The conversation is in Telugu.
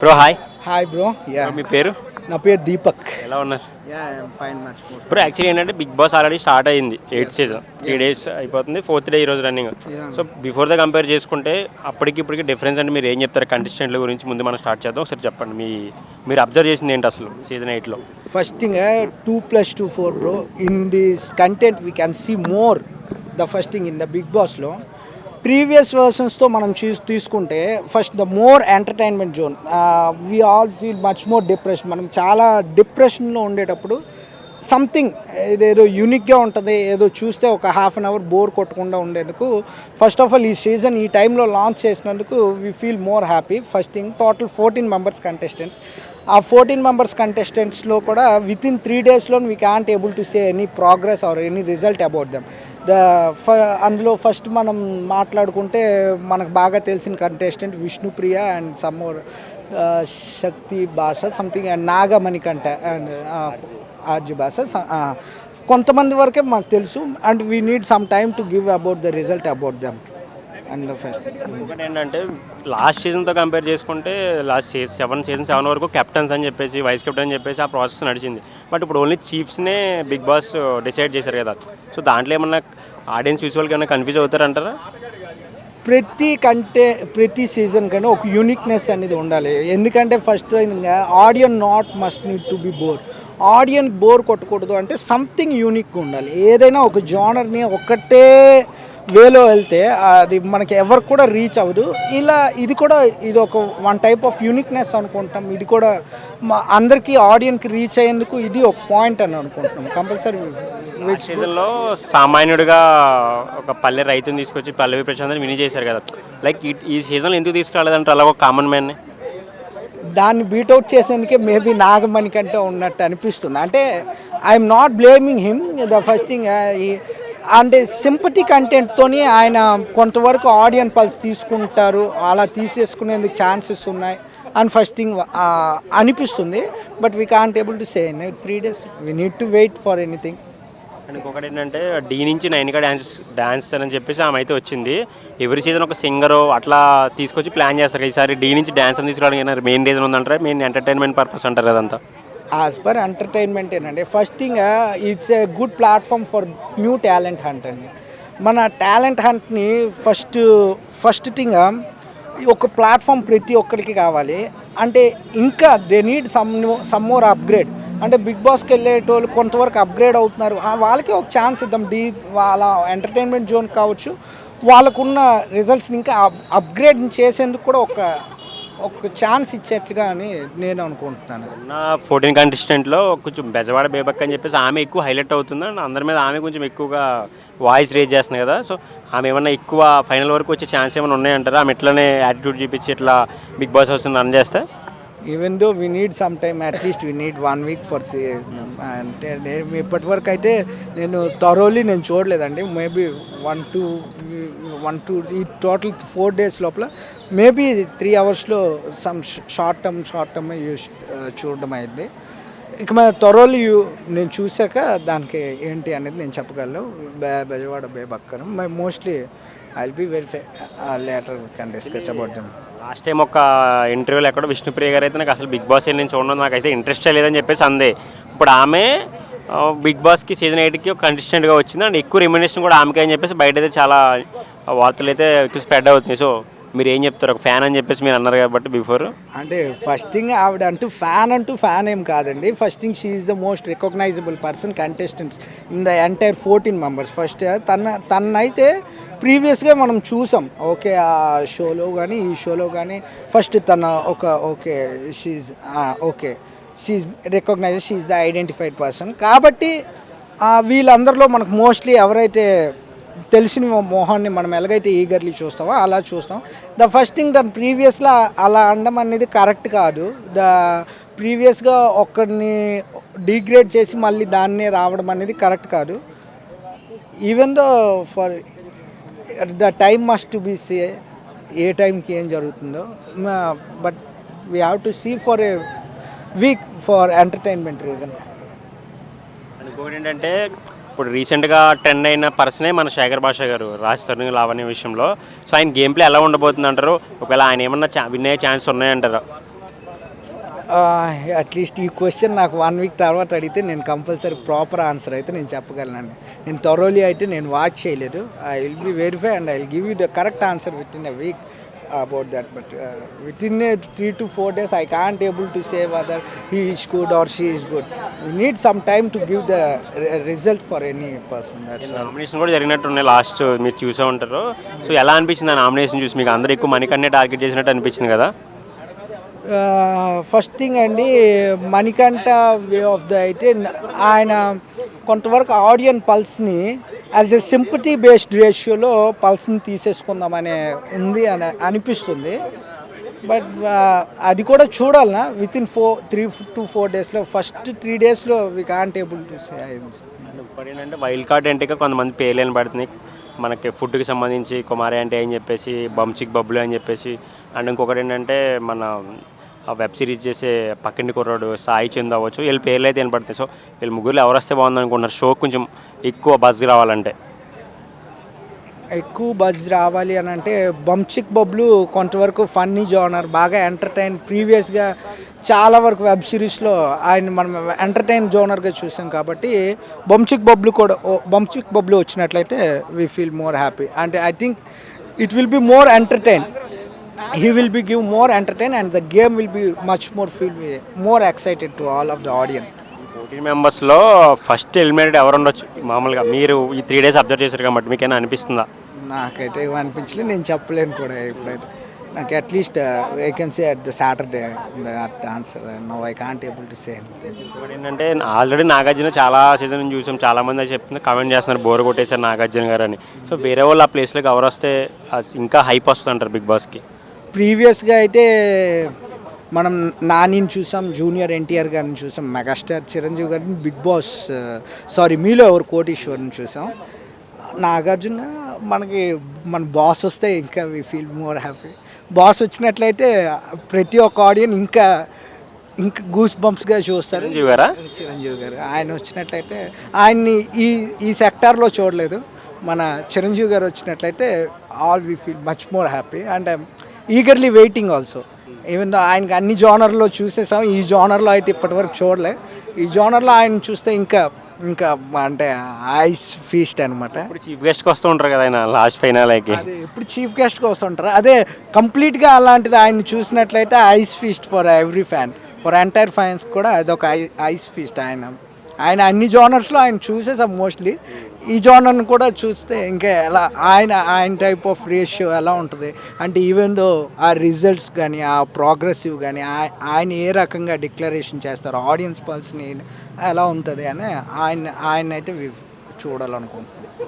Bro hi. Hi bro. మీ పేరు? నా పేరు దీపక్. ఎలా ఉన్నారు ఫైన్ మచ్ బ్రో? యాక్చువల్లీ ఏంటంటే బిగ్ బాస్ ఆల్రెడీ స్టార్ట్ అయింది 8th సీజన్. 3 days అయిపోతుంది, 4th డే ఈరోజు running. So before the compare చేసుకుంటే అప్పటికి ఇప్పటికి డిఫరెన్స్ అంటే మీరు ఏం చెప్తారు కంటెస్టెంట్ల గురించి? ముందు మనం స్టార్ట్ చేద్దాం, ఒకసారి చెప్పండి. మీరు అబ్జర్వ్ చేసింది ఏంటి అసలు సీజన్ 8లో? First thing 2+2 4 bro. In this content we can see more. The first thing in the big బాస్లో ప్రీవియస్ వర్షన్స్తో మనం తీసుకుంటే first the more entertainment zone. We all feel much more depression. మనం చాలా డిప్రెషన్లో ఉండేటప్పుడు సంథింగ్ ఇదేదో యూనిక్గా ఉంటుంది, ఏదో చూస్తే ఒక హాఫ్ అన్ అవర్ బోర్ కొట్టకుండా ఉండేందుకు ఫస్ట్ ఆఫ్ ఆల్ ఈ సీజన్ ఈ టైంలో లాంచ్ చేసినందుకు we feel more happy. First thing total 14 members contestants. ఆ 14 మెంబర్స్ కంటెస్టెంట్స్లో కూడా విత్ ఇన్ 3 daysలో we can't able to say any progress or any result about them. అందులో ఫస్ట్ మనం మాట్లాడుకుంటే మనకు బాగా తెలిసిన contestant Vishnupriya and some more Shakti Basha something and Nagamanikanta and RJ Basha. కొంతమంది వరకే మాకు తెలుసు and we need some time to give about the result about them. And the first ఇంకోటి ఏంటంటే లాస్ట్ సీజన్తో కంపేర్ చేసుకుంటే లాస్ట్ సీజన్ 7 వరకు కెప్టెన్స్ అని చెప్పేసి, వైస్ కెప్టెన్ అని చెప్పేసి ఆ ప్రాసెస్ నడిచింది. బట్ ఇప్పుడు ఓన్లీ చీఫ్స్నే బిగ్ బాస్ డిసైడ్ చేశారు కదా. సో దాంట్లో ఏమన్నా ఆడియన్స్ యూజువల్గా ఏమైనా కన్ఫ్యూజ్ అవుతారంటారా? ప్రతి సీజన్ కానీ ఒక యూనిక్నెస్ అనేది ఉండాలి. ఎందుకంటే first audience not must need to be bore. Audience bore కొట్టకూడదు అంటే సంథింగ్ యూనిక్గా ఉండాలి. ఏదైనా ఒక జానర్ని ఒక్కటే వేలో వెళ్తే అది మనకి ఎవరికి కూడా రీచ్ అవ్వదు. ఇది కూడా ఇది ఒక వన్ టైప్ ఆఫ్ యూనిక్నెస్ అనుకుంటాం. ఇది కూడా అందరికీ ఆడియన్కి రీచ్ అయ్యేందుకు ఇది ఒక పాయింట్ అని అనుకుంటున్నాం కంపల్సరీ. సీజన్లో సామాన్యుడిగా ఒక పల్లె రైతుని తీసుకొచ్చి పల్లవి ప్రశాంత్ విని చేశారు కదా. లైక్ ఈ సీజన్లో ఎందుకు తీసుకురాలేదంటే అలా ఒక కామన్ మ్యాన్ని దాన్ని బీట్అవుట్ చేసేందుకే మేబీ నాగమణి కంటే ఉన్నట్టు అనిపిస్తుంది. అంటే I'm not blaming him. The first thing అంటే సింపతి కంటెంట్తోని ఆయన కొంతవరకు ఆడియన్ పల్స్ తీసుకుంటారు, అలా తీసేసుకునేందుకు ఛాన్సెస్ ఉన్నాయి అని ఫస్ట్ థింగ్ అనిపిస్తుంది. But we can't able to say 3 days. We need to wait for anything. And ఇంకొకటి ఏంటంటే D నుంచి 9గా డాన్స్ అని చెప్పేసి ఆమె అయితే వచ్చింది. ఎవ్రీ సీజన్ ఒక సింగరు అట్లా తీసుకొచ్చి ప్లాన్ చేస్తారు. ఈసారి D నుంచి డాన్స్ అని తీసుకురావడానికి మెయిన్ రీజన్ ఉందంటారా? మెయిన్ ఎంటర్టైన్మెంట్ పర్పస్ అంటారు అదంతా? యాజ్ పర్ ఎంటర్టైన్మెంట్ ఏంటంటే first thing it's a good platform for new talent hunt అండి. మన టాలెంట్ హంట్ని ఫస్ట్ థింగ్ ఒక ప్లాట్ఫామ్ ప్రతి ఒక్కరికి కావాలి. అంటే ఇంకా they need some more upgrade. అంటే బిగ్ బాస్కి వెళ్ళేటోళ్ళు కొంతవరకు అప్గ్రేడ్ అవుతున్నారు, వాళ్ళకి ఒక ఛాన్స్ ఇద్దాం. వాళ్ళ ఎంటర్టైన్మెంట్ జోన్ కావచ్చు, వాళ్ళకున్న రిజల్ట్స్ని ఇంకా అప్గ్రేడ్ చేసేందుకు కూడా ఒక ఛాన్స్ ఇచ్చేట్లుగా అని నేను అనుకుంటున్నాను. ఉన్న 14 కంటెస్టెంట్లో కొంచెం బెజవాడ బేబక్ అని చెప్పేసి ఆమె ఎక్కువ హైలైట్ అవుతుంది అండ్ అందరి మీద ఆమె కొంచెం ఎక్కువగా వాయిస్ రేజ్ చేస్తుంది కదా. సో ఆమె ఏమన్నా ఎక్కువ ఫైనల్ వరకు వచ్చే ఛాన్స్ ఏమైనా ఉన్నాయంటారా? ఆమె ఇట్లానే యాటిట్యూడ్ చూపించి ఇట్లా బిగ్ బాస్ హౌస్ రన్ చేస్తే? Even though we need some time, at least we need 1 week for అంటే నేను ఇప్పటివరకు అయితే నేను థరోలీ నేను చూడలేదండి. మేబీ 1 to ఈ టోటల్ 4 days లోపల maybe 3 hours some short term చూడడం అయింది. ఇక మన థరోలీ నేను చూశాక దానికి ఏంటి అనేది నేను చెప్పగలను. బెజవాడ బేబక్కను mostly I will be verify later can discuss about them. Last time ఒక ఇంటర్వ్యూలో ఎక్కడో విష్ణుప్రియ గారు అయితే నాకు అసలు బిగ్ బాస్ నేను చూడడం నాకైతే ఇంట్రెస్ట్ లేదని చెప్పేసి అందే. ఇప్పుడు ఆమె బిగ్ బాస్కి సీజన్ 8కి ఒక కంటెస్టెంట్గా వచ్చింది అండ్ ఎక్కువ రెమ్యునరేషన్ కూడా ఆమెకి అని చెప్పేసి బయట అయితే చాలా వార్తలు అయితే ఎక్కువ స్ప్రెడ్ అవుతున్నాయి. సో మీరు ఏం చెప్తారు? ఒక ఫ్యాన్ అని చెప్పేసి మీరు అన్నారు కాబట్టి బిఫోర్. అంటే ఫస్ట్ థింగ్ ఆవిడ ఫ్యాన్ ఏం కాదండి. First thing she is the most recognisable person contestants in the entire 14 members. First తనైతే ప్రీవియస్గా మనం చూసాం. ఓకే, ఆ షోలో కానీ ఈ షోలో కానీ ఫస్ట్ తన okay she recognize, she the identified person. కాబట్టి వీళ్ళందరిలో మనకు మోస్ట్లీ ఎవరైతే తెలిసిన మోహాన్ని మనం ఎలాగైతే ఈగర్లీ చూస్తామో అలా చూస్తాం. ద ఫస్ట్ థింగ్ దాని ప్రీవియస్లో అలా అనడం అనేది కరెక్ట్ కాదు. ప్రీవియస్గా ఒక్కడిని డిగ్రేడ్ చేసి మళ్ళీ దాన్నే రావడం అనేది కరెక్ట్ కాదు. Even though for the time must be say a టైంకి ఏం జరుగుతుందో. But we have to see for a week for entertainment reason. ఇంకొకటి ఏంటంటే ఇప్పుడు రీసెంట్గా ట్రెండ్ అయిన పర్సనే మన శేఖర్ భాష గారు రాజ్ తరుణ్ లావణ్య విషయంలో. సో ఆయన గేమ్ ప్లే ఎలా ఉండబోతుంది అంటారు? ఒకవేళ ఆయన ఏమన్నా విన్ అయ్యే ఛాన్స్ ఉన్నాయంటారా? అట్లీస్ట్ ఈ క్వశ్చన్ నాకు 1 వీక్ తర్వాత అడిగితే నేను కంపల్సరీ ప్రాపర్ ఆన్సర్ అయితే నేను చెప్పగలనండి. నేను థరోలీ అయితే నేను వాచ్ చేయలేదు. I will be verify and I will give you the correct answer with in a week about that, but within 3 to 4 days I can't able to say whether he is good or she is good. We need some time to give the result for any person, that's all. Nomination కూడా జరిగినట్టున్నాయి లాస్ట్ మీరు చూసే ఉంటారు. సో ఎలా అనిపించింది ఆ నామినేషన్ చూసి? మీకు అందరూ ఎక్కువ మణికన్నే టార్గెట్ చేసినట్టు అనిపించింది కదా? ఫస్ట్ థింగ్ అండి, మణికంఠ వే ఆఫ్ ద అయితే ఆయన కొంతవరకు ఆడియన్ పల్స్ని యాజ్ ఎ సింపతి బేస్డ్ రేషియోలో పల్స్ని తీసేసుకుందామనే ఉంది అని అనిపిస్తుంది. బట్ అది కూడా చూడాలన్నా విత్ ఇన్ 3 to 4 డేస్లో. ఫస్ట్ 3 డేస్లో వీ కాంట్ ఏబుల్ టు సే. ఇప్పుడు ఏంటంటే వైల్డ్ కార్డ్ ఎంట్రీగా కొంతమంది పేర్లు పడుతున్నాయి మనకి. ఫుడ్కి సంబంధించి కుమారి అంటే అని చెప్పేసి, బంచిక్ బబ్బులు అని చెప్పేసి, అండ్ ఇంకొకటి ఏంటంటే మన వెబ్ సిరీస్ చేసే పక్కింటి కుర్రాడు సాయి చంద్ అవ్వచ్చు, వీళ్ళ పేర్లు అయితే వినపడుతున్నాయి. సో వీళ్ళు ముగ్గురు ఎవరు వస్తే బాగుంది అనుకుంటున్నారు షో కొంచెం ఎక్కువ బజ్ రావాలంటే? ఎక్కువ బజ్ రావాలి అని అంటే బంచిక్ బబ్లు కొంతవరకు ఫన్నీ జోనర్, బాగా ఎంటర్టైన్. ప్రీవియస్గా చాలా వరకు వెబ్ సిరీస్లో ఆయన మనం ఎంటర్టైన్ జోనర్గా చూసాం కాబట్టి బంచిక్ బబ్లు వచ్చినట్లయితే వీ ఫీల్ మోర్ హ్యాపీ. అంటే I think it will be more entertain. He will be give more entertain and the game will be much more feel more excited to all of the audience. 14 మెంబర్స్లో ఫస్ట్ ఎలిమినేటెడ్ ఎవరు ఉండొచ్చు మామూలుగా? మీరు ఈ 3 days అబ్జర్వ్ చేశారు కాబట్టి మీకైనా అనిపిస్తుందా? నాకైతే అనిపించలేదు, నేను చెప్పలేను కూడా ఇప్పుడైతే. నాకు at least I can say at the Saturday that answer. No I can't able to say anything. ఇప్పుడు ఏంటంటే ఆల్రెడీ నాగార్జున చాలా సీజన్ నుంచి చూసాం, చాలామంది అది చెప్తున్నారు, కమెంట్ చేస్తున్నారు బోర్ కొట్టేశారు నాగార్జున గారు అని. సో వేరే వాళ్ళు ఆ ప్లేస్లోకి ఎవరు వస్తే ఇంకా హైప్ వస్తుంది అంటారు బిగ్ బాస్కి? ప్రీవియస్గా అయితే మనం నానిని చూసాం, జూనియర్ ఎన్టీఆర్ గారిని చూసాం, మెగాస్టార్ చిరంజీవి గారిని, బిగ్ బాస్ మీలో ఎవరు కోటీశ్వర్ని చూసాం. నాగార్జున మనకి మన బాస్ వస్తే ఇంకా we feel more happy. Boss వచ్చినట్లయితే ప్రతి ఒక్క ఆడియన్ ఇంకా గూస్ బంప్స్గా చూస్తారు. చిరంజీవి గారు ఆయన వచ్చినట్లయితే ఆయన్ని ఈ సెక్టార్లో చూడలేదు. మన చిరంజీవి గారు వచ్చినట్లయితే all we feel much more happy and eagerly waiting also. Even దో ఆయనకి అన్ని జోనర్లో చూసేసాం, ఈ జోనర్లో అయితే ఇప్పటివరకు చూడలే. ఈ జోనర్లో ఆయన చూస్తే ఇంకా అంటే ఐస్ ఫీస్ట్ అనమాట. ఇప్పుడు చీఫ్ గెస్ట్కి వస్తూ ఉంటారు కదా ఆయన లాస్ట్ ఫైనల్కి. అదే ఇప్పుడు చీఫ్ గెస్ట్గా వస్తుంటారు. అదే కంప్లీట్గా అలాంటిది ఆయన చూసినట్లయితే ice feast for every fan, for entire fans కూడా అదొక ఐస్ ఫీస్ట్. ఆయన అన్ని జోనర్స్లో ఆయన చూసేసాం మోస్ట్లీ. ఈ జోనర్ని కూడా చూస్తే ఇంకా ఎలా ఆయన టైప్ ఆఫ్ రేషియో ఎలా ఉంటుంది అంటే ఈవెన్ దో ఆ రిజల్ట్స్ కానీ ఆ ప్రోగ్రెసివ్ కానీ ఆయన ఏ రకంగా డిక్లరేషన్ చేస్తారు, ఆడియన్స్ పల్స్ని ఎలా ఉంటుంది అని ఆయన అయితే చూడాలనుకుంటున్నాను.